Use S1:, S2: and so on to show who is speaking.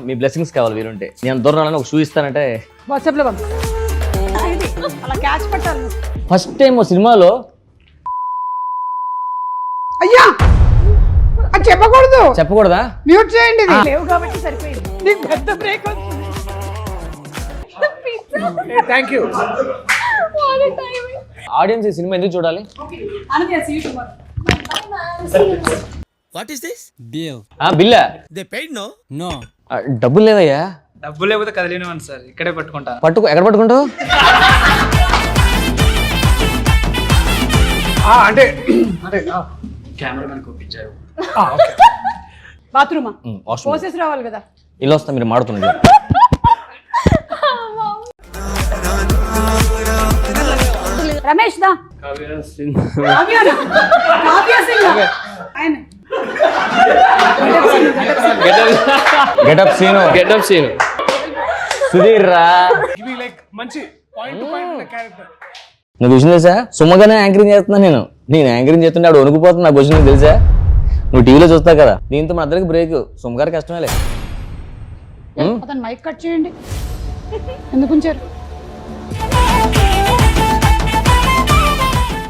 S1: మీ blessings కావాలి వీరుంటే. నేను దూరం రాలని ఒక షూ ఇస్తానంటే
S2: వాట్సాప్లో పంపు. అలా క్యాచ్ పట్టాలి.
S1: ఫస్ట్ టైం సినిమాలో
S2: అయ్యా అది చెప్పకూడదు.
S1: చెప్పకూడదా?
S2: మ్యూట్ చేయండి. లేవు కాబట్టి సరిపోయింది. నీకు పెద్ద బ్రేక్ వస్తుంది.
S3: Thank you.
S1: ఆడియన్స్ ఈ సినిమా ఎందుకు చూడాలి?
S4: What is this?
S1: Billa?
S4: They paid no?
S5: No.
S1: డబ్బులు లేవయ్యా.
S3: డబ్బు లేకపోతే కదలేనివ్వండి సార్, ఇక్కడే పట్టుకుంటా.
S1: ఎక్కడ పట్టుకుంటావు?
S3: అంటే కెమెరామెన్ చూపించారు.
S2: బాత్రూమా
S1: వాష్రూమ్
S2: పోసేసి రావాలి కదా.
S1: ఇలా వస్తా మీరు మాడుతున్నారు.
S2: రమేష్ దా
S1: గెటప్ సీను సుధీర్ రా.
S3: మంచి పాయింట్ పాయింట్ క్యారెక్టర్.
S1: నువ్వు విషయం తెలుసా? సుమ్మగానే యాంకరింగ్ చేస్తున్నా. నేను యాంకరింగ్ చేస్తుంటే ఆడు వణుకుపోతున్నా. నాకు విషయం తెలుసా? నువ్వు టీవీలో చూస్తావు కదా. దీంతో మన అందరికి బ్రేక్. సుమ్మగారు కష్టమేలే.
S2: అతను మైక్ కట్ చేయండి. ఎందుకు ఉంచారు?